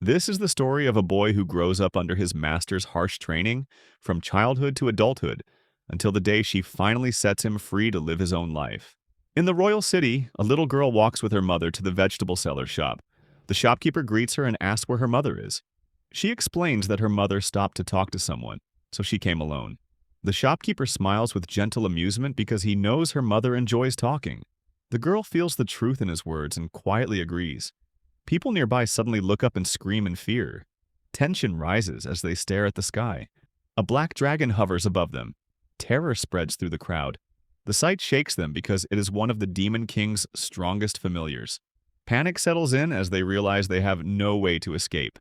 This is the story of a boy who grows up under his master's harsh training from childhood to adulthood until the day she finally sets him free to live his own life. In the royal city, a little girl walks with her mother to the vegetable seller's shop. The shopkeeper greets her and asks where her mother is. She explains that her mother stopped to talk to someone, so she came alone. The shopkeeper smiles with gentle amusement because he knows her mother enjoys talking. The girl feels the truth in his words and quietly agrees. People nearby suddenly look up and scream in fear. Tension rises as they stare at the sky. A black dragon hovers above them. Terror spreads through the crowd. The sight shakes them because it is one of the Demon King's strongest familiars. Panic settles in as they realize they have no way to escape.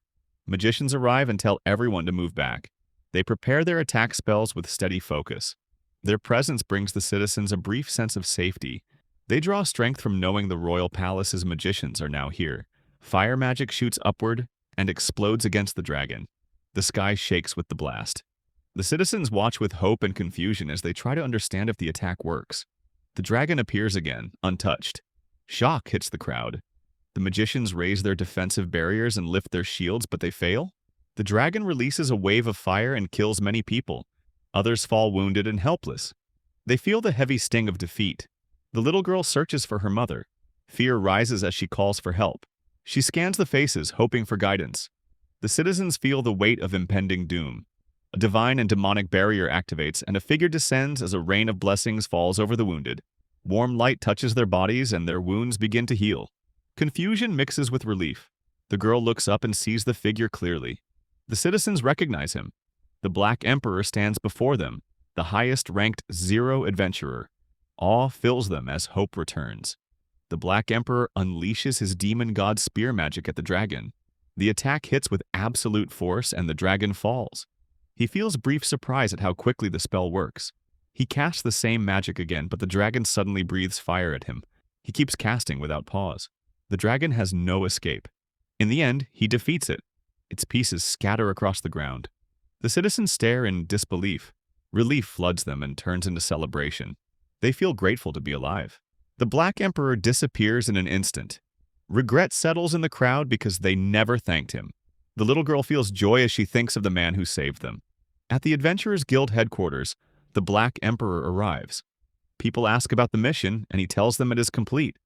Magicians arrive and tell everyone to move back. They prepare their attack spells with steady focus. Their presence brings the citizens a brief sense of safety. They draw strength from knowing the royal palace's magicians are now here. Fire magic shoots upward and explodes against the dragon. The sky shakes with the blast. The citizens watch with hope and confusion as they try to understand if the attack works. The dragon appears again, untouched. Shock hits the crowd. The magicians raise their defensive barriers and lift their shields, but they fail. The dragon releases a wave of fire and kills many people. Others fall wounded and helpless. They feel the heavy sting of defeat. The little girl searches for her mother. Fear rises as she calls for help. She scans the faces, hoping for guidance. The citizens feel the weight of impending doom. A divine and demonic barrier activates, and a figure descends as a rain of blessings falls over the wounded. Warm light touches their bodies, and their wounds begin to heal. Confusion mixes with relief. The girl looks up and sees the figure clearly. The citizens recognize him. The Black Emperor stands before them, the highest-ranked Zero adventurer. Awe fills them as hope returns. The Black Emperor unleashes his demon god spear magic at the dragon. The attack hits with absolute force and the dragon falls. He feels brief surprise at how quickly the spell works. He casts the same magic again, but the dragon suddenly breathes fire at him. He keeps casting without pause. The dragon has no escape. In the end, he defeats it. Its pieces scatter across the ground. The citizens stare in disbelief. Relief floods them and turns into celebration. They feel grateful to be alive. The Black Emperor disappears in an instant. Regret settles in the crowd because they never thanked him. The little girl feels joy as she thinks of the man who saved them. At the Adventurers Guild headquarters, the Black Emperor arrives. People ask about the mission, and he tells them it is complete.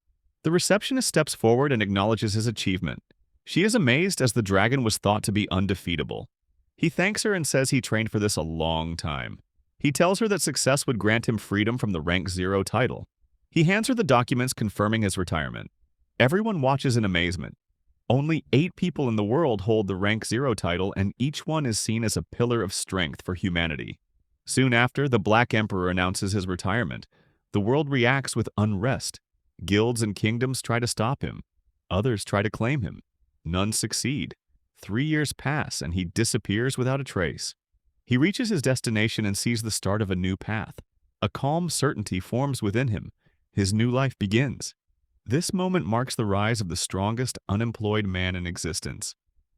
The receptionist steps forward and acknowledges his achievement. She is amazed as the dragon was thought to be undefeatable. He thanks her and says he trained for this a long time. He tells her that success would grant him freedom from the Rank 0 title. He hands her the documents confirming his retirement. Everyone watches in amazement. Only 8 people in the world hold the Rank 0 title, and each one is seen as a pillar of strength for humanity. Soon after, the Black Emperor announces his retirement. The world reacts with unrest. Guilds and kingdoms try to stop him. Others try to claim him. None succeed. 3 years pass, and he disappears without a trace. He reaches his destination and sees the start of a new path. A calm certainty forms within him. His new life begins. This moment marks the rise of the strongest unemployed man in existence.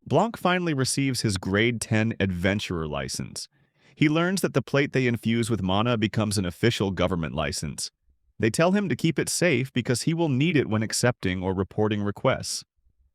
Blanc finally receives his Grade 10 Adventurer license. He learns that the plate they infuse with mana becomes an official government license. They tell him to keep it safe because he will need it when accepting or reporting requests.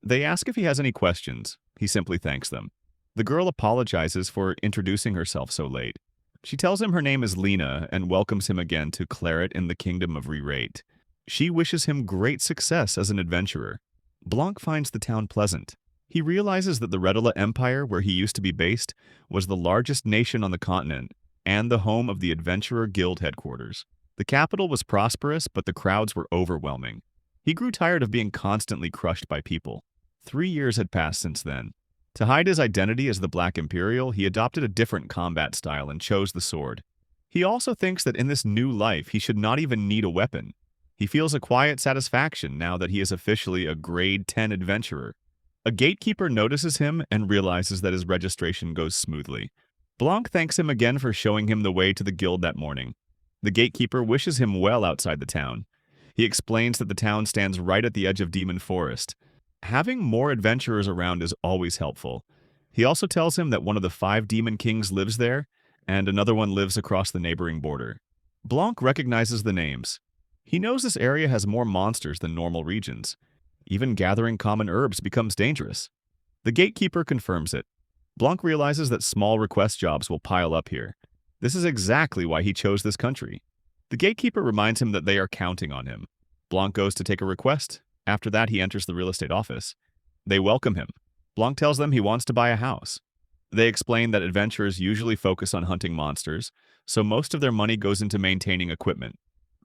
They ask if he has any questions. He simply thanks them. The girl apologizes for introducing herself so late. She tells him her name is Lina and welcomes him again to Claret in the Kingdom of Re-Rate. She wishes him great success as an adventurer. Blanc finds the town pleasant. He realizes that the Redula Empire, where he used to be based, was the largest nation on the continent and the home of the Adventurer Guild headquarters. The capital was prosperous, but the crowds were overwhelming. He grew tired of being constantly crushed by people. 3 years had passed since then. To hide his identity as the Black Imperial, he adopted a different combat style and chose the sword. He also thinks that in this new life, he should not even need a weapon. He feels a quiet satisfaction now that he is officially a Grade 10 adventurer. A gatekeeper notices him and realizes that his registration goes smoothly. Blanc thanks him again for showing him the way to the guild that morning. The gatekeeper wishes him well outside the town. He explains that the town stands right at the edge of Demon Forest. Having more adventurers around is always helpful. He also tells him that one of the 5 Demon Kings lives there, and another one lives across the neighboring border. Blanc recognizes the names. He knows this area has more monsters than normal regions. Even gathering common herbs becomes dangerous. The gatekeeper confirms it. Blanc realizes that small request jobs will pile up here. This is exactly why he chose this country. The gatekeeper reminds him that they are counting on him. Blanc goes to take a request. After that, he enters the real estate office. They welcome him. Blanc tells them he wants to buy a house. They explain that adventurers usually focus on hunting monsters, so most of their money goes into maintaining equipment.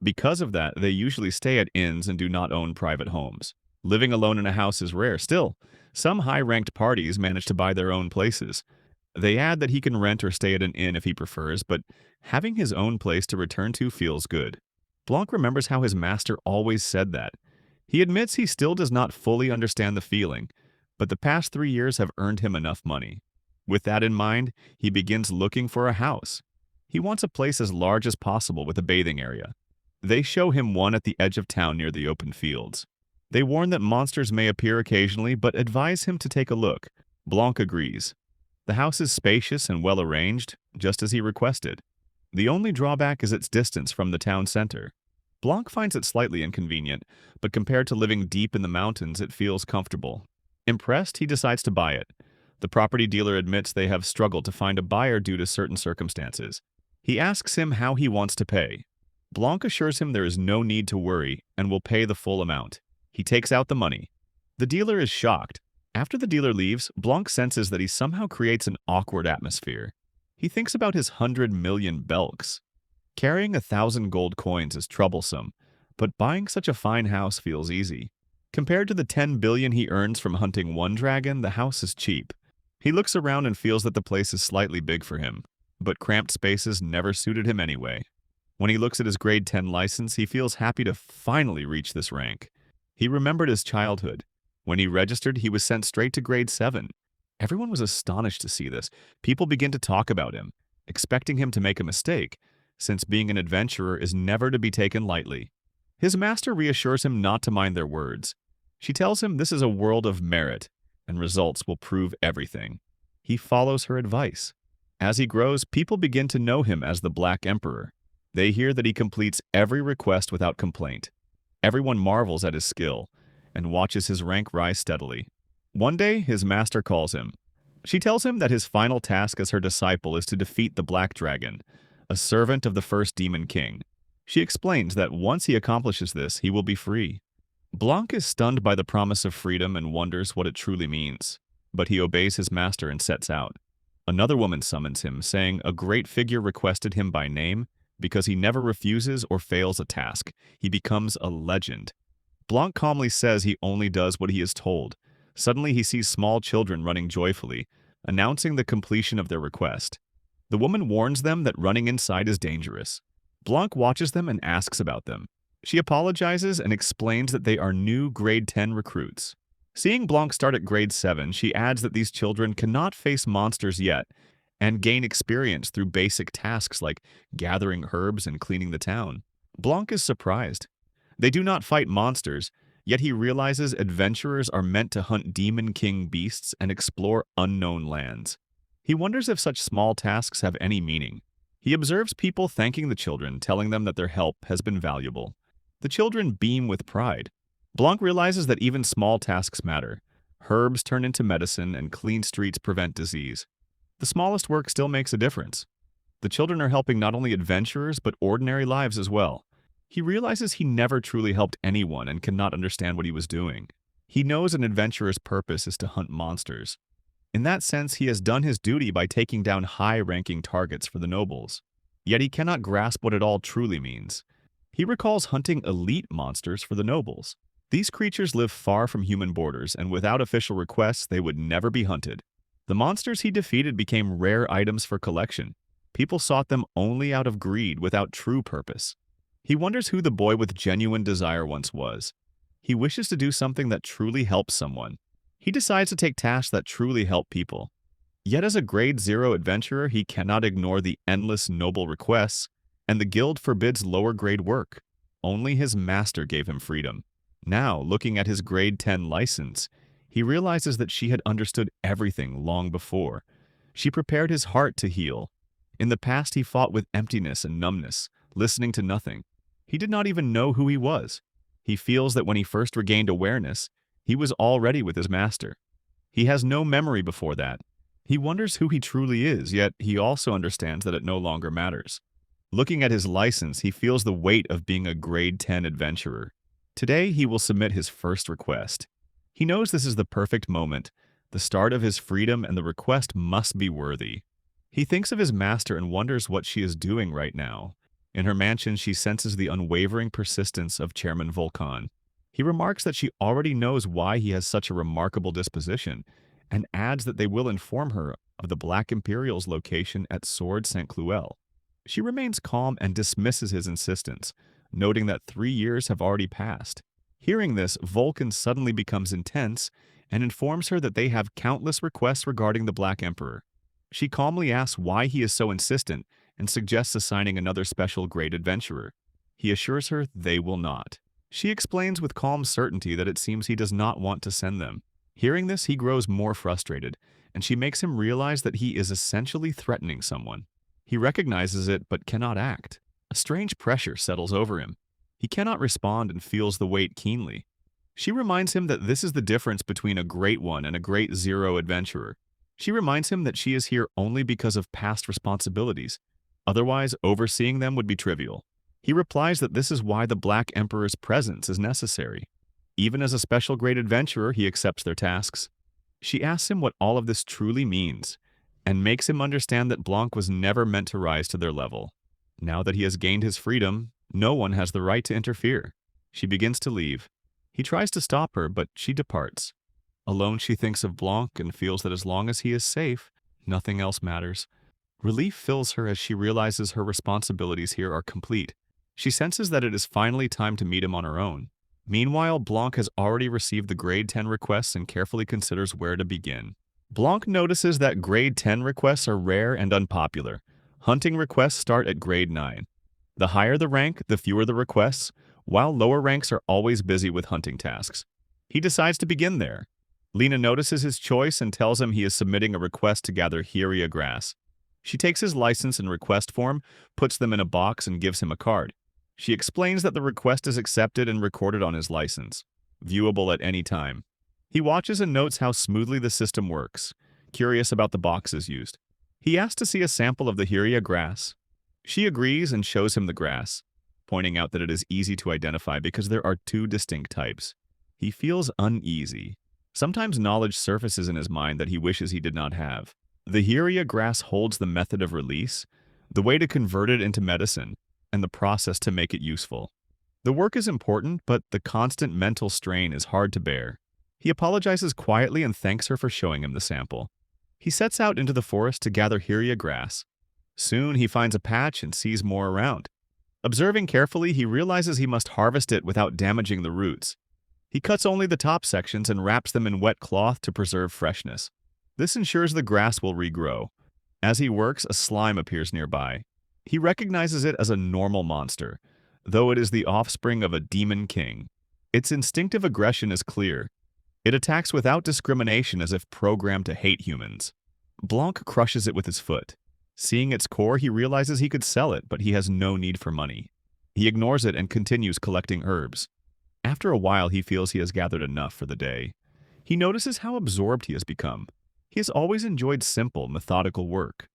Because of that, they usually stay at inns and do not own private homes. Living alone in a house is rare. Still, some high-ranked parties manage to buy their own places. They add that he can rent or stay at an inn if he prefers, but having his own place to return to feels good. Blanc remembers how his master always said that. He admits he still does not fully understand the feeling, but the past 3 years have earned him enough money. With that in mind, he begins looking for a house. He wants a place as large as possible with a bathing area. They show him one at the edge of town near the open fields. They warn that monsters may appear occasionally, but advise him to take a look. Blanc agrees. The house is spacious and well arranged, just as he requested. The only drawback is its distance from the town center. Blanc finds it slightly inconvenient, but compared to living deep in the mountains, it feels comfortable. Impressed, he decides to buy it. The property dealer admits they have struggled to find a buyer due to certain circumstances. He asks him how he wants to pay. Blanc assures him there is no need to worry and will pay the full amount. He takes out the money. The dealer is shocked. After the dealer leaves, Blanc senses that he somehow creates an awkward atmosphere. He thinks about his 100 million belks. Carrying 1,000 gold coins is troublesome, but buying such a fine house feels easy. Compared to the 10 billion he earns from hunting one dragon, the house is cheap. He looks around and feels that the place is slightly big for him, but cramped spaces never suited him anyway. When he looks at his grade 10 license, he feels happy to finally reach this rank. He remembered his childhood. When he registered, he was sent straight to grade 7. Everyone was astonished to see this. People begin to talk about him, expecting him to make a mistake, since being an adventurer is never to be taken lightly. His master reassures him not to mind their words. She tells him this is a world of merit, and results will prove everything. He follows her advice. As he grows, people begin to know him as the Black Emperor. They hear that he completes every request without complaint. Everyone marvels at his skill and watches his rank rise steadily. One day, his master calls him. She tells him that his final task as her disciple is to defeat the Black Dragon, a servant of the first Demon King. She explains that once he accomplishes this, he will be free. Blanc is stunned by the promise of freedom and wonders what it truly means, but he obeys his master and sets out. Another woman summons him, saying a great figure requested him by name. Because he never refuses or fails a task, he becomes a legend. Blanc calmly says he only does what he is told. Suddenly he sees small children running joyfully, announcing the completion of their request. The woman warns them that running inside is dangerous. Blanc watches them and asks about them. She apologizes and explains that they are new grade 10 recruits. Seeing Blanc start at grade 7, she adds that these children cannot face monsters yet, and gain experience through basic tasks like gathering herbs and cleaning the town. Blanc is surprised. They do not fight monsters, yet he realizes adventurers are meant to hunt Demon King beasts and explore unknown lands. He wonders if such small tasks have any meaning. He observes people thanking the children, telling them that their help has been valuable. The children beam with pride. Blanc realizes that even small tasks matter. Herbs turn into medicine and clean streets prevent disease. The smallest work still makes a difference. The children are helping not only adventurers, but ordinary lives as well. He realizes he never truly helped anyone and cannot understand what he was doing. He knows an adventurer's purpose is to hunt monsters. In that sense, he has done his duty by taking down high-ranking targets for the nobles. Yet he cannot grasp what it all truly means. He recalls hunting elite monsters for the nobles. These creatures live far from human borders, and without official requests, they would never be hunted. The monsters he defeated became rare items for collection. People sought them only out of greed without true purpose. He wonders who the boy with genuine desire once was. He wishes to do something that truly helps someone. He decides to take tasks that truly help people. Yet as a grade 0 adventurer, he cannot ignore the endless noble requests, and the guild forbids lower grade work. Only his master gave him freedom. Now, looking at his grade 10 license, he realizes that she had understood everything long before. She prepared his heart to heal. In the past, he fought with emptiness and numbness, listening to nothing. He did not even know who he was. He feels that when he first regained awareness, he was already with his master. He has no memory before that. He wonders who he truly is, yet he also understands that it no longer matters. Looking at his license, he feels the weight of being a grade 10 adventurer. Today, he will submit his first request. He knows this is the perfect moment, the start of his freedom, and the request must be worthy. He thinks of his master and wonders what she is doing right now. In her mansion, she senses the unwavering persistence of Chairman Vulcan. He remarks that she already knows why he has such a remarkable disposition, and adds that they will inform her of the Black Imperial's location at Sword St. Cloel. She remains calm and dismisses his insistence, noting that 3 years have already passed. Hearing this, Vulcan suddenly becomes intense and informs her that they have countless requests regarding the Black Emperor. She calmly asks why he is so insistent and suggests assigning another special grade adventurer. He assures her they will not. She explains with calm certainty that it seems he does not want to send them. Hearing this, he grows more frustrated, and she makes him realize that he is essentially threatening someone. He recognizes it but cannot act. A strange pressure settles over him. He cannot respond and feels the weight keenly. She reminds him that this is the difference between a Great One and a Great Zero adventurer. She reminds him that she is here only because of past responsibilities. Otherwise, overseeing them would be trivial. He replies that this is why the Black Emperor's presence is necessary. Even as a special grade adventurer, he accepts their tasks. She asks him what all of this truly means, and makes him understand that Blanc was never meant to rise to their level. Now that he has gained his freedom, no one has the right to interfere. She begins to leave. He tries to stop her, but she departs. Alone, she thinks of Blanc and feels that as long as he is safe, nothing else matters. Relief fills her as she realizes her responsibilities here are complete. She senses that it is finally time to meet him on her own. Meanwhile, Blanc has already received the grade 10 requests and carefully considers where to begin. Blanc notices that grade 10 requests are rare and unpopular. Hunting requests start at grade 9. The higher the rank, the fewer the requests, while lower ranks are always busy with hunting tasks. He decides to begin there. Lina notices his choice and tells him he is submitting a request to gather Arya grass. She takes his license and request form, puts them in a box, and gives him a card. She explains that the request is accepted and recorded on his license, viewable at any time. He watches and notes how smoothly the system works, curious about the boxes used. He asks to see a sample of the Arya grass. She agrees and shows him the grass, pointing out that it is easy to identify because there are 2 distinct types. He feels uneasy. Sometimes knowledge surfaces in his mind that he wishes he did not have. The Arya grass holds the method of release, the way to convert it into medicine, and the process to make it useful. The work is important, but the constant mental strain is hard to bear. He apologizes quietly and thanks her for showing him the sample. He sets out into the forest to gather Arya grass. Soon he finds a patch and sees more around. Observing carefully, he realizes he must harvest it without damaging the roots. He cuts only the top sections and wraps them in wet cloth to preserve freshness. This ensures the grass will regrow. As he works, a slime appears nearby. He recognizes it as a normal monster, though it is the offspring of a demon king. Its instinctive aggression is clear. It attacks without discrimination as if programmed to hate humans. Blanc crushes it with his foot. Seeing its core, he realizes he could sell it, but he has no need for money. He ignores it and continues collecting herbs. After a while, he feels he has gathered enough for the day. He notices how absorbed he has become. He has always enjoyed simple, methodical work.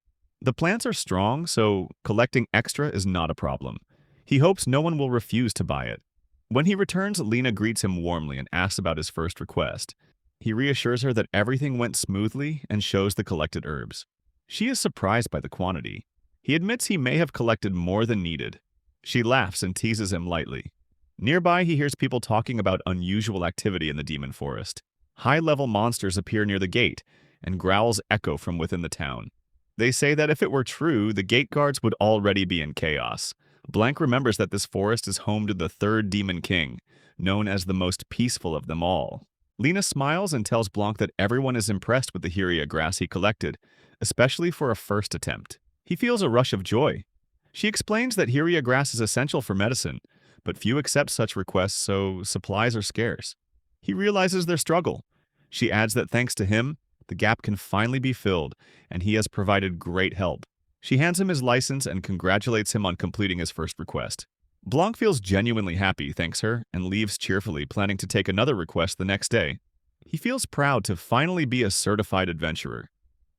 The plants are strong, so collecting extra is not a problem. He hopes no one will refuse to buy it. When he returns, Lina greets him warmly and asks about his first request. He reassures her that everything went smoothly and shows the collected herbs. She is surprised by the quantity. He admits he may have collected more than needed. She laughs and teases him lightly. Nearby, he hears people talking about unusual activity in the demon forest. High-level monsters appear near the gate, and growls echo from within the town. They say that if it were true, the gate guards would already be in chaos. Blanc remembers that this forest is home to the 3rd Demon King, known as the most peaceful of them all. Lina smiles and tells Blanc that everyone is impressed with the Arya grass he collected, especially for a first attempt. He feels a rush of joy. She explains that Arya grass is essential for medicine, but few accept such requests, so supplies are scarce. He realizes their struggle. She adds that thanks to him, the gap can finally be filled, and he has provided great help. She hands him his license and congratulates him on completing his first request. Blanc feels genuinely happy, thanks her, and leaves cheerfully, planning to take another request the next day. He feels proud to finally be a certified adventurer.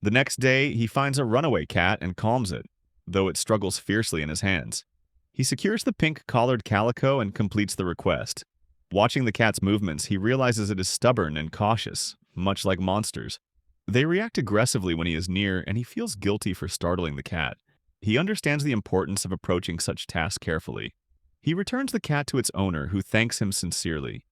The next day, he finds a runaway cat and calms it, though it struggles fiercely in his hands. He secures the pink-collared calico and completes the request. Watching the cat's movements, he realizes it is stubborn and cautious, much like monsters. They react aggressively when he is near, and he feels guilty for startling the cat. He understands the importance of approaching such tasks carefully. He returns the cat to its owner, who thanks him sincerely.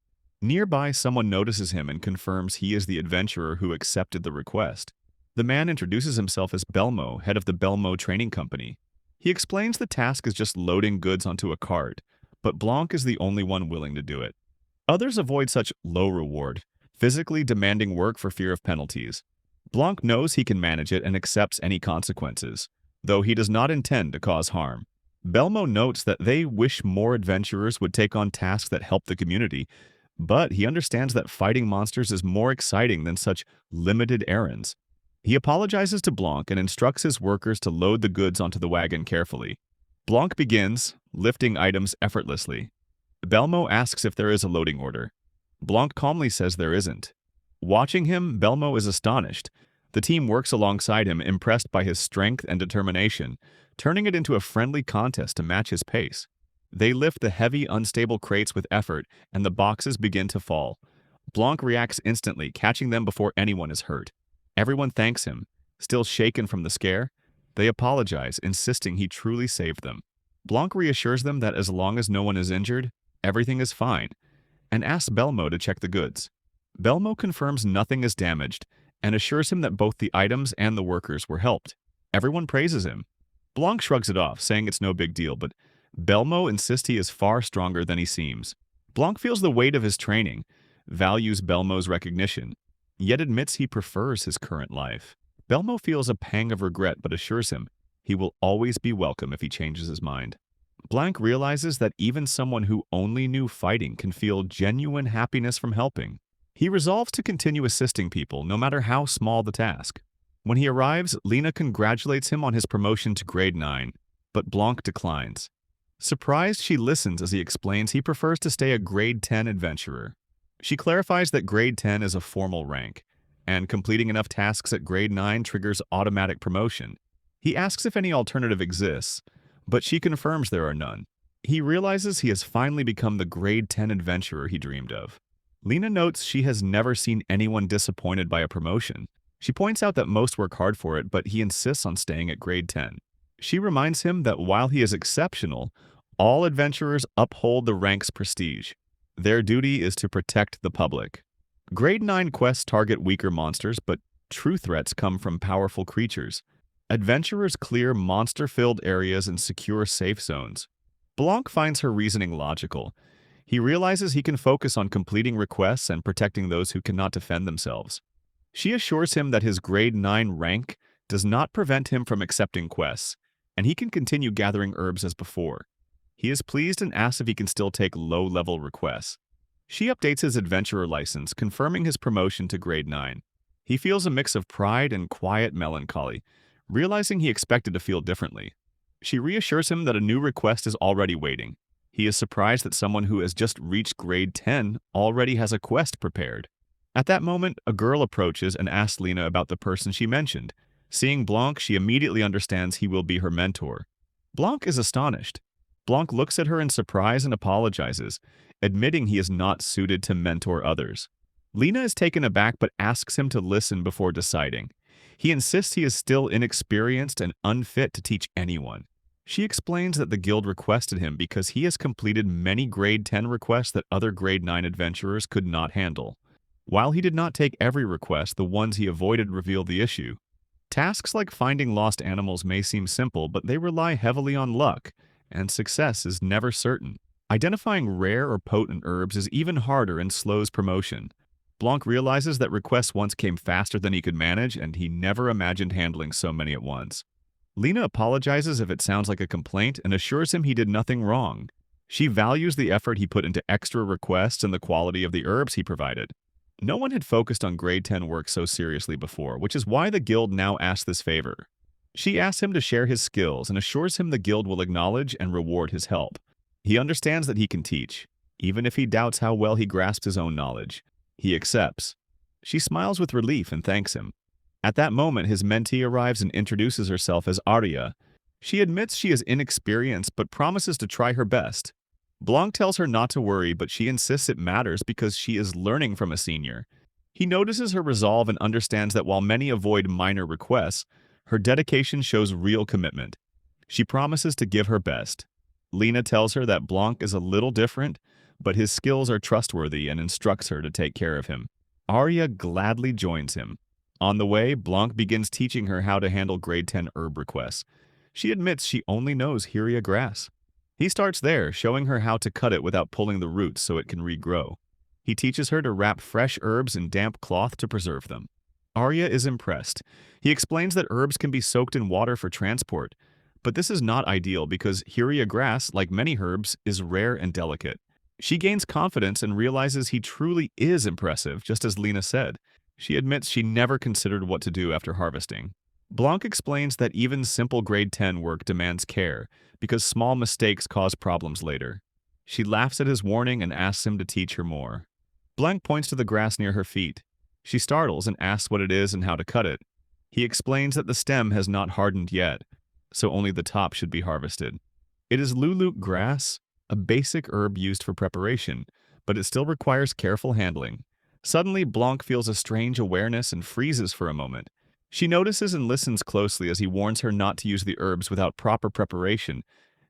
Nearby, someone notices him and confirms he is the adventurer who accepted the request. The man introduces himself as Belmo, head of the Belmo Training Company. He explains the task is just loading goods onto a cart, but Blanc is the only one willing to do it. Others avoid such low reward, physically demanding work for fear of penalties. Blanc knows he can manage it and accepts any consequences, though he does not intend to cause harm. Belmo notes that they wish more adventurers would take on tasks that help the community, but he understands that fighting monsters is more exciting than such limited errands. He apologizes to Blanc and instructs his workers to load the goods onto the wagon carefully. Blanc begins, lifting items effortlessly. Belmo asks if there is a loading order. Blanc calmly says there isn't. Watching him, Belmo is astonished. The team works alongside him, impressed by his strength and determination, turning it into a friendly contest to match his pace. They lift the heavy, unstable crates with effort, and the boxes begin to fall. Blanc reacts instantly, catching them before anyone is hurt. Everyone thanks him. Still shaken from the scare, they apologize, insisting he truly saved them. Blanc reassures them that as long as no one is injured, everything is fine, and asks Belmo to check the goods. Belmo confirms nothing is damaged and assures him that both the items and the workers were helped. Everyone praises him. Blanc shrugs it off, saying it's no big deal, but Belmo insists he is far stronger than he seems. Blanc feels the weight of his training, values Belmo's recognition, yet admits he prefers his current life. Belmo feels a pang of regret but assures him he will always be welcome if he changes his mind. Blanc realizes that even someone who only knew fighting can feel genuine happiness from helping. He resolves to continue assisting people, no matter how small the task. When he arrives, Lina congratulates him on his promotion to grade 9, but Blanc declines. Surprised, she listens as he explains he prefers to stay a grade 10 adventurer. She clarifies that grade 10 is a formal rank, and completing enough tasks at grade 9 triggers automatic promotion. He asks if any alternative exists, but she confirms there are none. He realizes he has finally become the grade 10 adventurer he dreamed of. Lina notes she has never seen anyone disappointed by a promotion. She points out that most work hard for it, but he insists on staying at grade 10. She reminds him that while he is exceptional, all adventurers uphold the rank's prestige. Their duty is to protect the public. Grade 9 quests target weaker monsters, but true threats come from powerful creatures. Adventurers clear monster-filled areas and secure safe zones. Blanc finds her reasoning logical. He realizes he can focus on completing requests and protecting those who cannot defend themselves. She assures him that his grade 9 rank does not prevent him from accepting quests, and he can continue gathering herbs as before. He is pleased and asks if he can still take low-level requests. She updates his adventurer license, confirming his promotion to grade 9. He feels a mix of pride and quiet melancholy, realizing he expected to feel differently. She reassures him that a new request is already waiting. He is surprised that someone who has just reached grade 10 already has a quest prepared. At that moment, a girl approaches and asks Lina about the person she mentioned. Seeing Blanc, she immediately understands he will be her mentor. Blanc is astonished. Blanc looks at her in surprise and apologizes, admitting he is not suited to mentor others. Lina is taken aback but asks him to listen before deciding. He insists he is still inexperienced and unfit to teach anyone. She explains that the guild requested him because he has completed many grade 10 requests that other grade 9 adventurers could not handle. While he did not take every request, the ones he avoided reveal the issue. Tasks like finding lost animals may seem simple, but they rely heavily on luck, and success is never certain. Identifying rare or potent herbs is even harder and slows promotion. Blanc realizes that requests once came faster than he could manage, and he never imagined handling so many at once. Lina apologizes if it sounds like a complaint and assures him he did nothing wrong. She values the effort he put into extra requests and the quality of the herbs he provided. No one had focused on grade 10 work so seriously before, which is why the guild now asks this favor. She asks him to share his skills and assures him the guild will acknowledge and reward his help. He understands that he can teach, even if he doubts how well he grasps his own knowledge. He accepts. She smiles with relief and thanks him. At that moment, his mentee arrives and introduces herself as Arya. She admits she is inexperienced but promises to try her best. Blanc tells her not to worry, but she insists it matters because she is learning from a senior. He notices her resolve and understands that while many avoid minor requests, her dedication shows real commitment. She promises to give her best. Lina tells her that Blanc is a little different, but his skills are trustworthy and instructs her to take care of him. Arya gladly joins him. On the way, Blanc begins teaching her how to handle grade 10 herb requests. She admits she only knows Hyria grass. He starts there, showing her how to cut it without pulling the roots so it can regrow. He teaches her to wrap fresh herbs in damp cloth to preserve them. Arya is impressed. He explains that herbs can be soaked in water for transport, but this is not ideal because Hyria grass, like many herbs, is rare and delicate. She gains confidence and realizes he truly is impressive, just as Lina said. She admits she never considered what to do after harvesting. Blanc explains that even simple grade 10 work demands care, because small mistakes cause problems later. She laughs at his warning and asks him to teach her more. Blanc points to the grass near her feet. She startles and asks what it is and how to cut it. He explains that the stem has not hardened yet, so only the top should be harvested. It is luluk grass, a basic herb used for preparation, but it still requires careful handling. Suddenly, Blanc feels a strange awareness and freezes for a moment. She notices and listens closely as he warns her not to use the herbs without proper preparation,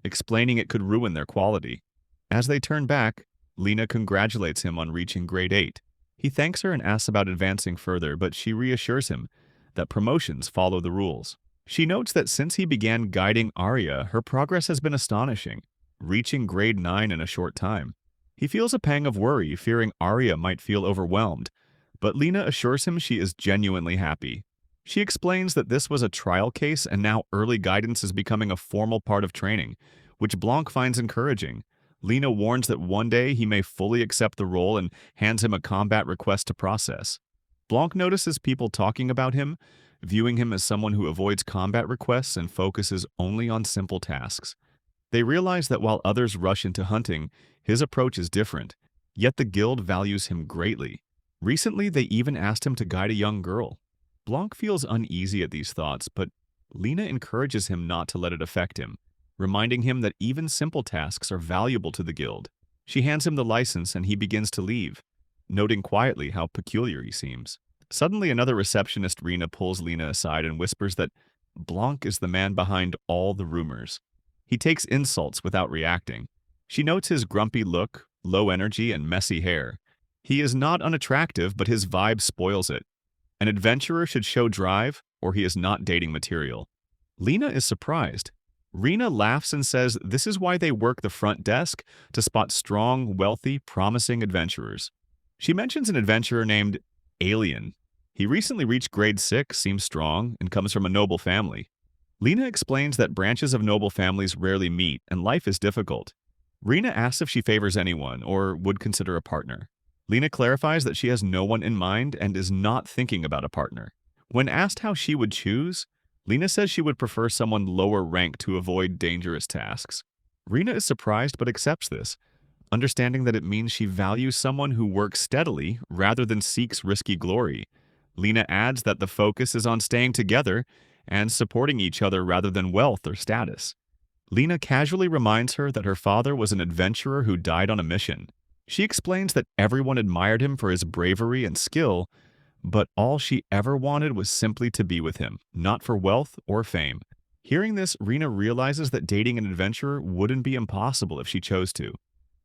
explaining it could ruin their quality. As they turn back, Lina congratulates him on reaching grade 8. He thanks her and asks about advancing further, but she reassures him that promotions follow the rules. She notes that since he began guiding Arya, her progress has been astonishing, reaching grade 9 in a short time. He feels a pang of worry, fearing Arya might feel overwhelmed, but Lina assures him she is genuinely happy. She explains that this was a trial case and now early guidance is becoming a formal part of training, which Blanc finds encouraging. Lina warns that one day he may fully accept the role and hands him a combat request to process. Blanc notices people talking about him, viewing him as someone who avoids combat requests and focuses only on simple tasks. They realize that while others rush into hunting, his approach is different, yet the guild values him greatly. Recently, they even asked him to guide a young girl. Blanc feels uneasy at these thoughts, but Lina encourages him not to let it affect him, reminding him that even simple tasks are valuable to the guild. She hands him the license and he begins to leave, noting quietly how peculiar he seems. Suddenly, another receptionist, Rena, pulls Lina aside and whispers that Blanc is the man behind all the rumors. He takes insults without reacting. She notes his grumpy look, low energy, and messy hair. He is not unattractive, but his vibe spoils it. An adventurer should show drive, or he is not dating material. Lina is surprised. Rena laughs and says this is why they work the front desk, to spot strong, wealthy, promising adventurers. She mentions an adventurer named Alien. He recently reached grade 6, seems strong, and comes from a noble family. Lina explains that branches of noble families rarely meet, and life is difficult. Rena asks if she favors anyone, or would consider a partner. Lina clarifies that she has no one in mind and is not thinking about a partner. When asked how she would choose, Lina says she would prefer someone lower ranked to avoid dangerous tasks. Rena is surprised but accepts this, understanding that it means she values someone who works steadily rather than seeks risky glory. Lina adds that the focus is on staying together and supporting each other rather than wealth or status. Lina casually reminds her that her father was an adventurer who died on a mission. She explains that everyone admired him for his bravery and skill, but all she ever wanted was simply to be with him, not for wealth or fame. Hearing this, Rena realizes that dating an adventurer wouldn't be impossible if she chose to.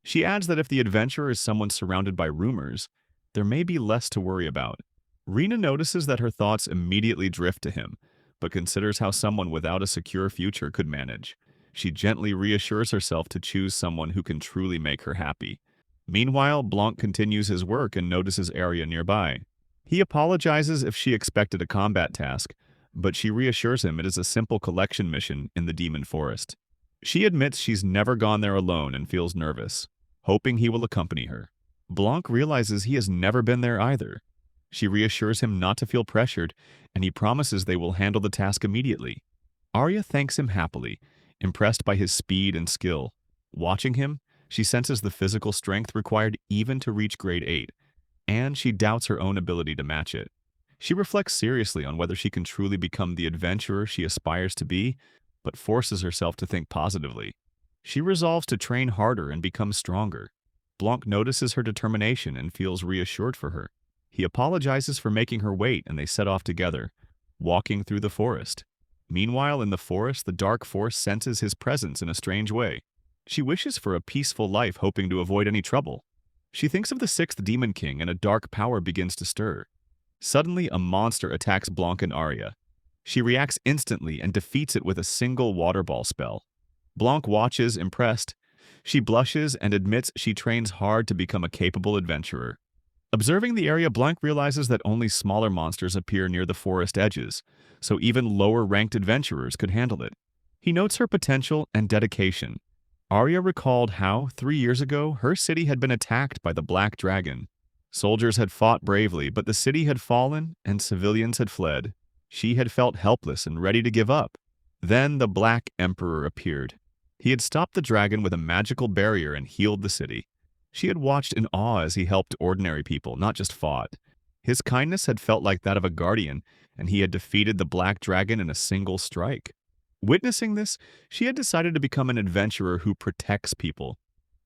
She adds that if the adventurer is someone surrounded by rumors, there may be less to worry about. Rena notices that her thoughts immediately drift to him, but considers how someone without a secure future could manage. She gently reassures herself to choose someone who can truly make her happy. Meanwhile, Blanc continues his work and notices Arya nearby. He apologizes if she expected a combat task, but she reassures him it is a simple collection mission in the Demon Forest. She admits she's never gone there alone and feels nervous, hoping he will accompany her. Blanc realizes he has never been there either. She reassures him not to feel pressured, and he promises they will handle the task immediately. Arya thanks him happily, impressed by his speed and skill. Watching him, she senses the physical strength required even to reach grade 8. and she doubts her own ability to match it. She reflects seriously on whether she can truly become the adventurer she aspires to be, but forces herself to think positively. She resolves to train harder and become stronger. Blanc notices her determination and feels reassured for her. He apologizes for making her wait, and they set off together, walking through the forest. Meanwhile, in the forest, the dark force senses his presence in a strange way. She wishes for a peaceful life, hoping to avoid any trouble. She thinks of the sixth Demon King, and a dark power begins to stir. Suddenly, a monster attacks Blanc and Arya. She reacts instantly and defeats it with a single water ball spell. Blanc watches, impressed. She blushes and admits she trains hard to become a capable adventurer. Observing the area, Blanc realizes that only smaller monsters appear near the forest edges, so even lower-ranked adventurers could handle it. He notes her potential and dedication. Arya recalled how, 3 years ago, her city had been attacked by the Black Dragon. Soldiers had fought bravely, but the city had fallen and civilians had fled. She had felt helpless and ready to give up. Then the Black Emperor appeared. He had stopped the dragon with a magical barrier and healed the city. She had watched in awe as he helped ordinary people, not just fought. His kindness had felt like that of a guardian, and he had defeated the Black Dragon in a single strike. Witnessing this, she had decided to become an adventurer who protects people.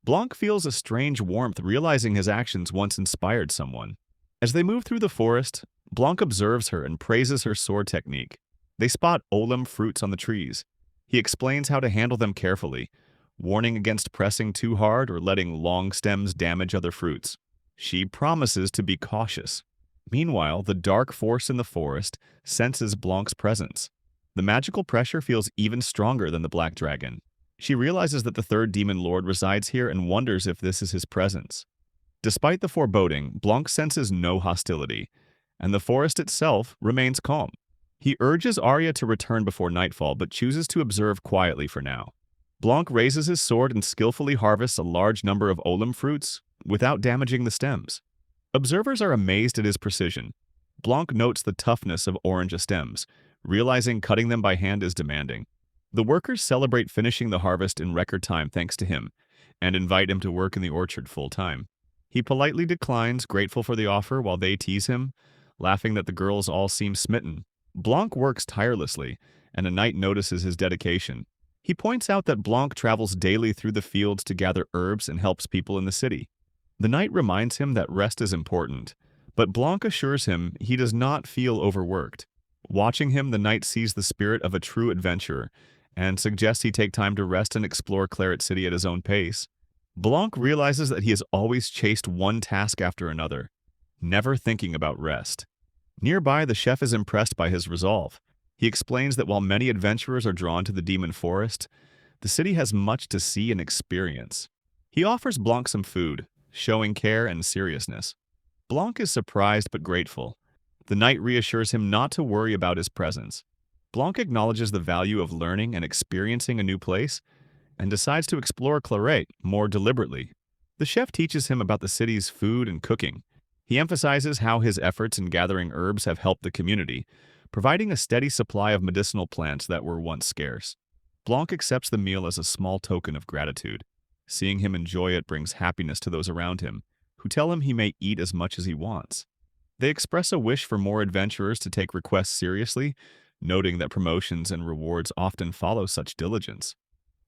Blanc feels a strange warmth realizing his actions once inspired someone. As they move through the forest, Blanc observes her and praises her sword technique. They spot olem fruits on the trees. He explains how to handle them carefully, warning against pressing too hard or letting long stems damage other fruits. She promises to be cautious. Meanwhile, the dark force in the forest senses Blanc's presence. The magical pressure feels even stronger than the Black Dragon. She realizes that the third demon lord resides here and wonders if this is his presence. Despite the foreboding, Blanc senses no hostility, and the forest itself remains calm. He urges Arya to return before nightfall, but chooses to observe quietly for now. Blanc raises his sword and skillfully harvests a large number of olem fruits without damaging the stems. Observers are amazed at his precision. Blanc notes the toughness of orange stems, realizing cutting them by hand is demanding. The workers celebrate finishing the harvest in record time thanks to him, and invite him to work in the orchard full-time. He politely declines, grateful for the offer, while they tease him, laughing that the girls all seem smitten. Blanc works tirelessly, and a knight notices his dedication. He points out that Blanc travels daily through the fields to gather herbs and helps people in the city. The knight reminds him that rest is important, but Blanc assures him he does not feel overworked. Watching him, the knight sees the spirit of a true adventurer and suggests he take time to rest and explore Claret City at his own pace. Blanc realizes that he has always chased one task after another, never thinking about rest. Nearby, the chef is impressed by his resolve. He explains that while many adventurers are drawn to the demon forest, the city has much to see and experience. He offers Blanc some food, showing care and seriousness. Blanc is surprised but grateful. The knight reassures him not to worry about his presence. Blanc acknowledges the value of learning and experiencing a new place, and decides to explore Claret more deliberately. The chef teaches him about the city's food and cooking. He emphasizes how his efforts in gathering herbs have helped the community, providing a steady supply of medicinal plants that were once scarce. Blanc accepts the meal as a small token of gratitude. Seeing him enjoy it brings happiness to those around him, who tell him he may eat as much as he wants. They express a wish for more adventurers to take requests seriously, noting that promotions and rewards often follow such diligence.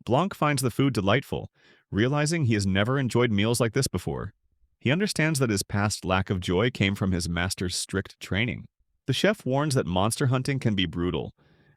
Blanc finds the food delightful, realizing he has never enjoyed meals like this before. He understands that his past lack of joy came from his master's strict training. The chef warns that monster hunting can be brutal,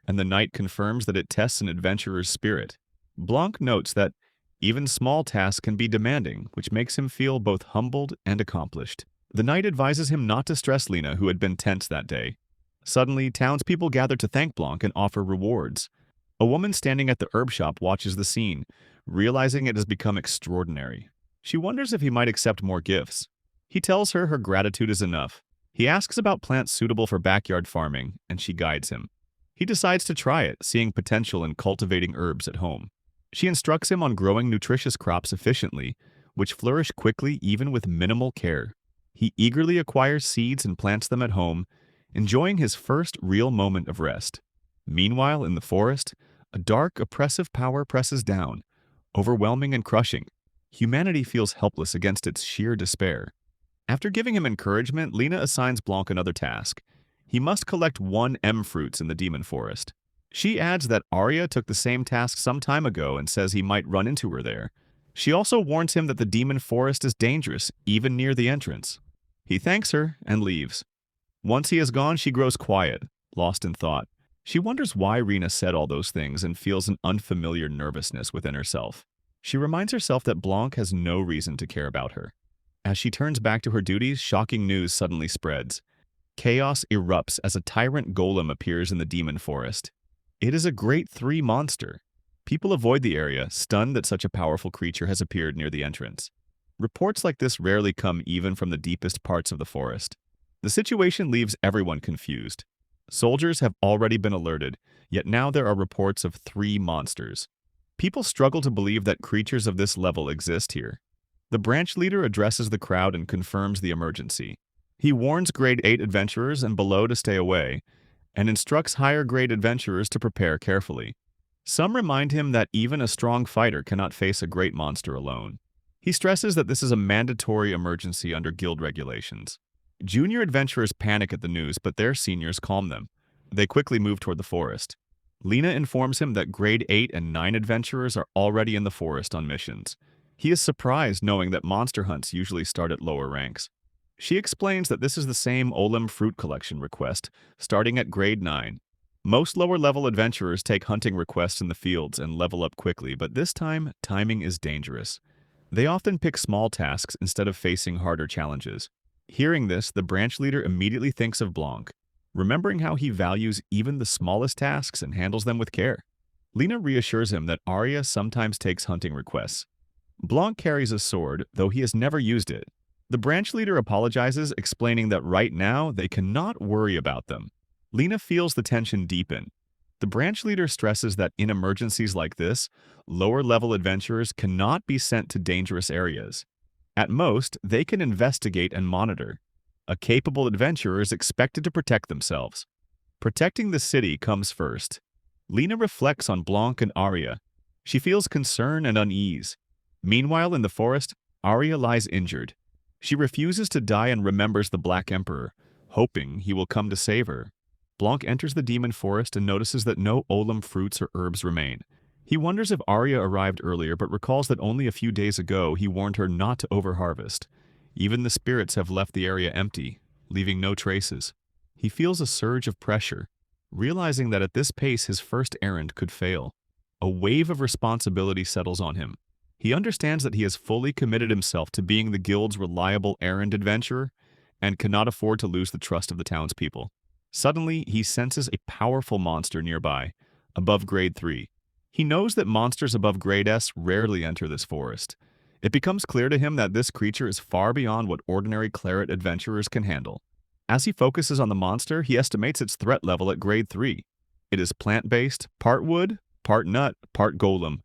and the knight confirms that it tests an adventurer's spirit. Blanc notes that even small tasks can be demanding, which makes him feel both humbled and accomplished. The knight advises him not to stress Lina, who had been tense that day. Suddenly, townspeople gather to thank Blanc and offer rewards. A woman standing at the herb shop watches the scene, realizing it has become extraordinary. She wonders if he might accept more gifts. He tells her her gratitude is enough. He asks about plants suitable for backyard farming, and she guides him. He decides to try it, seeing potential in cultivating herbs at home. She instructs him on growing nutritious crops efficiently, which flourish quickly even with minimal care. He eagerly acquires seeds and plants them at home, enjoying his first real moment of rest. Meanwhile, in the forest, a dark, oppressive power presses down, overwhelming and crushing. Humanity feels helpless against its sheer despair. After giving him encouragement, Lina assigns Blanc another task. He must collect 1 fruits in the demon forest. She adds that Arya took the same task some time ago and says he might run into her there. She also warns him that the demon forest is dangerous, even near the entrance. He thanks her and leaves. Once he is gone, she grows quiet, lost in thought. She wonders why Rina said all those things and feels an unfamiliar nervousness within herself. She reminds herself that Blanc has no reason to care about her. As she turns back to her duties, shocking news suddenly spreads. Chaos erupts as a tyrant golem appears in the demon forest. It is a grade 3 monster. People avoid the area, stunned that such a powerful creature has appeared near the entrance. Reports like this rarely come even from the deepest parts of the forest. The situation leaves everyone confused. Soldiers have already been alerted, yet now there are reports of 3 monsters. People struggle to believe that creatures of this level exist here. The branch leader addresses the crowd and confirms the emergency. He warns grade 8 adventurers and below to stay away, and instructs higher grade adventurers to prepare carefully. Some remind him that even a strong fighter cannot face a great monster alone. He stresses that this is a mandatory emergency under guild regulations. Junior adventurers panic at the news, but their seniors calm them. They quickly move toward the forest. Lina informs him that grade 8 and 9 adventurers are already in the forest on missions. He is surprised knowing that monster hunts usually start at lower ranks. She explains that this is the same Olem fruit collection request, starting at grade 9. Most lower-level adventurers take hunting requests in the fields and level up quickly, but this time, timing is dangerous. They often pick small tasks instead of facing harder challenges. Hearing this, the branch leader immediately thinks of Blanc, remembering how he values even the smallest tasks and handles them with care. Lina reassures him that Arya sometimes takes hunting requests. Blanc carries a sword, though he has never used it. The branch leader apologizes, explaining that right now they cannot worry about them. Lina feels the tension deepen. The branch leader stresses that in emergencies like this, lower-level adventurers cannot be sent to dangerous areas. At most, they can investigate and monitor. A capable adventurer is expected to protect themselves. Protecting the city comes first. Lina reflects on Blanc and Arya. She feels concern and unease. Meanwhile, in the forest, Arya lies injured. She refuses to die and remembers the Black Emperor, hoping he will come to save her. Blanc enters the demon forest and notices that no Olem fruits or herbs remain. He wonders if Arya arrived earlier, but recalls that only a few days ago he warned her not to overharvest. Even the spirits have left the area empty, leaving no traces. He feels a surge of pressure, realizing that at this pace his first errand could fail. A wave of responsibility settles on him. He understands that he has fully committed himself to being the guild's reliable errand adventurer and cannot afford to lose the trust of the townspeople. Suddenly, he senses a powerful monster nearby, above grade 3. He knows that monsters above grade S rarely enter this forest. It becomes clear to him that this creature is far beyond what ordinary claret adventurers can handle. As he focuses on the monster, he estimates its threat level at grade 3. It is plant-based, part wood, part nut, part golem,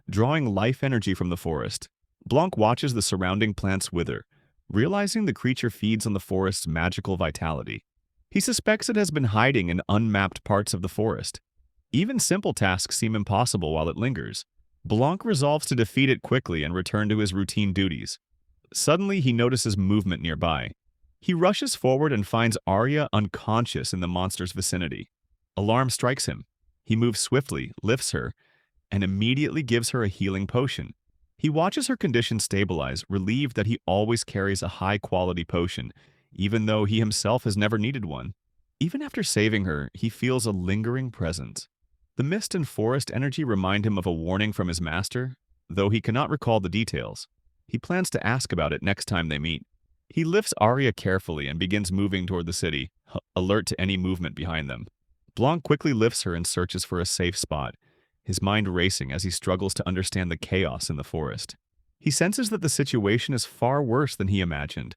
drawing life energy from the forest. Blanc watches the surrounding plants wither, realizing the creature feeds on the forest's magical vitality. He suspects it has been hiding in unmapped parts of the forest. Even simple tasks seem impossible while it lingers. Blanc resolves to defeat it quickly and return to his routine duties. Suddenly, he notices movement nearby. He rushes forward and finds Arya unconscious in the monster's vicinity. Alarm strikes him. He moves swiftly, lifts her, and immediately gives her a healing potion. He watches her condition stabilize, relieved that he always carries a high-quality potion, even though he himself has never needed one. Even after saving her, he feels a lingering presence. The mist and forest energy remind him of a warning from his master, though he cannot recall the details. He plans to ask about it next time they meet. He lifts Arya carefully and begins moving toward the city, alert to any movement behind them. Blanc quickly lifts her and searches for a safe spot, his mind racing as he struggles to understand the chaos in the forest. He senses that the situation is far worse than he imagined.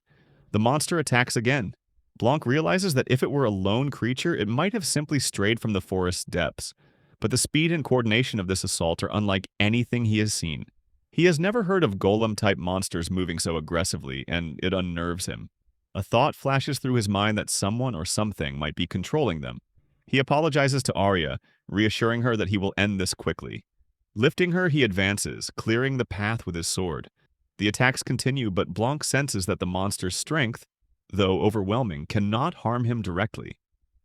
The monster attacks again. Blanc realizes that if it were a lone creature, it might have simply strayed from the forest's depths. But the speed and coordination of this assault are unlike anything he has seen. He has never heard of golem-type monsters moving so aggressively, and it unnerves him. A thought flashes through his mind that someone or something might be controlling them. He apologizes to Arya, reassuring her that he will end this quickly. Lifting her, he advances, clearing the path with his sword. The attacks continue, but Blanc senses that the monster's strength, though overwhelming, cannot harm him directly.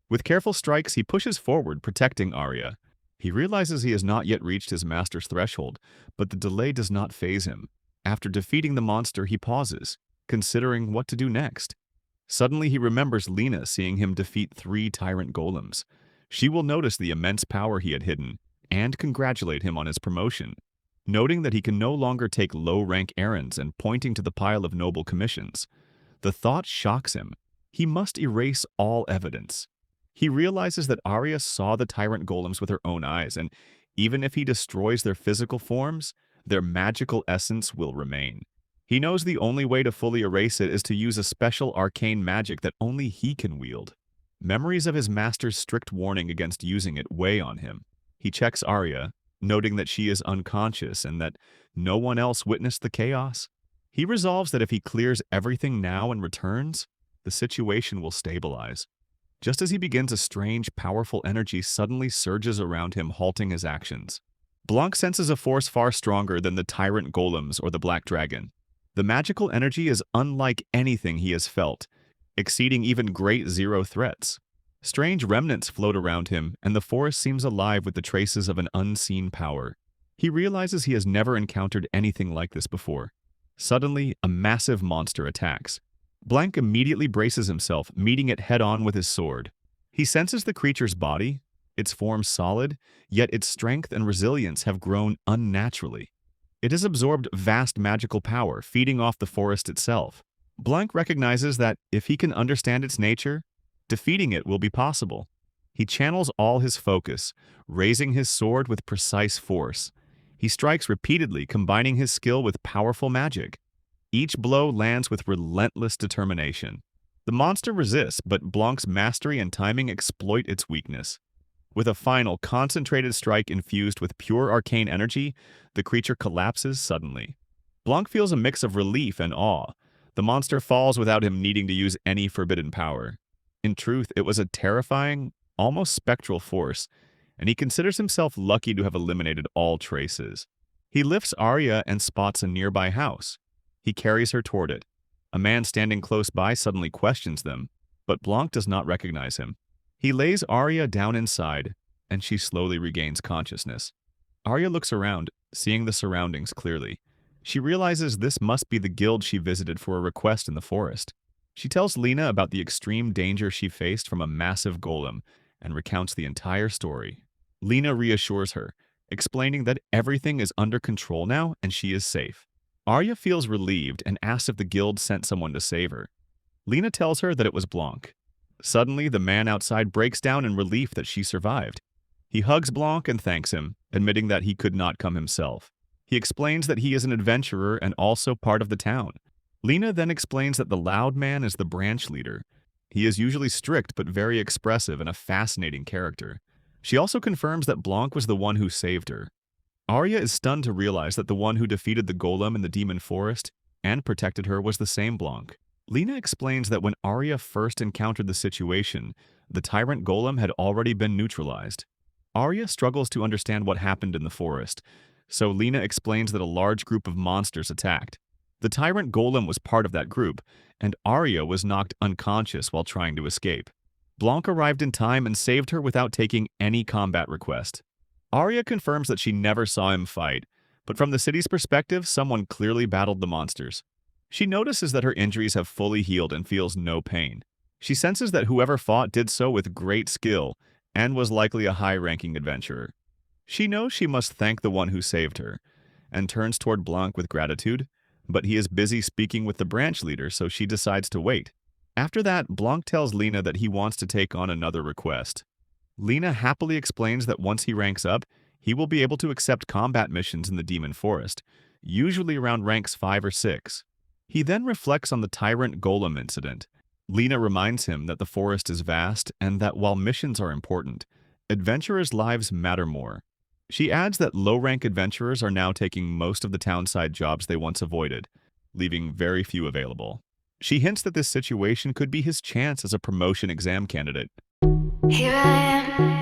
With careful strikes, he pushes forward, protecting Arya. He realizes he has not yet reached his master's threshold, but the delay does not faze him. After defeating the monster, he pauses, considering what to do next. Suddenly, he remembers Lina seeing him defeat 3 tyrant golems. She will notice the immense power he had hidden and congratulate him on his promotion, noting that he can no longer take low-rank errands and pointing to the pile of noble commissions. The thought shocks him. He must erase all evidence. He realizes that Arya saw the tyrant golems with her own eyes, and even if he destroys their physical forms, their magical essence will remain. He knows the only way to fully erase it is to use a special arcane magic that only he can wield. Memories of his master's strict warning against using it weigh on him. He checks Arya, noting that she is unconscious and that no one else witnessed the chaos. He resolves that if he clears everything now and returns, the situation will stabilize. Just as he begins, a strange, powerful energy suddenly surges around him, halting his actions. Blanc senses a force far stronger than the tyrant golems or the black dragon. The magical energy is unlike anything he has felt, exceeding even great zero threats. Strange remnants float around him, and the forest seems alive with the traces of an unseen power. He realizes he has never encountered anything like this before. Suddenly, a massive monster attacks. Blanc immediately braces himself, meeting it head-on with his sword. He senses the creature's body, its form solid, yet its strength and resilience have grown unnaturally. It has absorbed vast magical power, feeding off the forest itself. Blanc recognizes that if he can understand its nature, defeating it will be possible. He channels all his focus, raising his sword with precise force. He strikes repeatedly, combining his skill with powerful magic. Each blow lands with relentless determination. The monster resists, but Blanc's mastery and timing exploit its weakness. With a final, concentrated strike infused with pure arcane energy, the creature collapses suddenly. Blanc feels a mix of relief and awe. The monster falls without him needing to use any forbidden power. In truth, it was a terrifying, almost spectral force, and he considers himself lucky to have eliminated all traces. He lifts Arya and spots a nearby house. He carries her toward it. A man standing close by suddenly questions them, but Blanc does not recognize him. He lays Arya down inside, and she slowly regains consciousness. Arya looks around, seeing the surroundings clearly. She realizes this must be the guild she visited for a request in the forest. She tells Lina about the extreme danger she faced from a massive golem and recounts the entire story. Lina reassures her, explaining that everything is under control now and she is safe. Arya feels relieved and asks if the guild sent someone to save her. Lina tells her that it was Blanc. Suddenly, the man outside breaks down in relief that she survived. He hugs Blanc and thanks him, admitting that he could not come himself. He explains that he is an adventurer and also part of the town. Lina then explains that the loud man is the branch leader. He is usually strict but very expressive and a fascinating character. She also confirms that Blanc was the one who saved her. Arya is stunned to realize that the one who defeated the golem in the demon forest and protected her was the same Blanc. Lina explains that when Arya first encountered the situation, the tyrant golem had already been neutralized. Arya struggles to understand what happened in the forest, so Lina explains that a large group of monsters attacked. The tyrant golem was part of that group, and Arya was knocked unconscious while trying to escape. Blanc arrived in time and saved her without taking any combat request. Arya confirms that she never saw him fight, but from the city's perspective, someone clearly battled the monsters. She notices that her injuries have fully healed and feels no pain. She senses that whoever fought did so with great skill and was likely a high-ranking adventurer. She knows she must thank the one who saved her, and turns toward Blanc with gratitude, but he is busy speaking with the branch leader, so she decides to wait. After that, Blanc tells Lina that he wants to take on another request. Lina happily explains that once he ranks up, he will be able to accept combat missions in the Demon Forest, usually around ranks 5 or 6. He then reflects on the Tyrant Golem incident. Lina reminds him that the forest is vast and that while missions are important, adventurers' lives matter more. She adds that low-rank adventurers are now taking most of the townside jobs they once avoided, leaving very few available. She hints that this situation could be his chance as a promotion exam candidate. Here I am.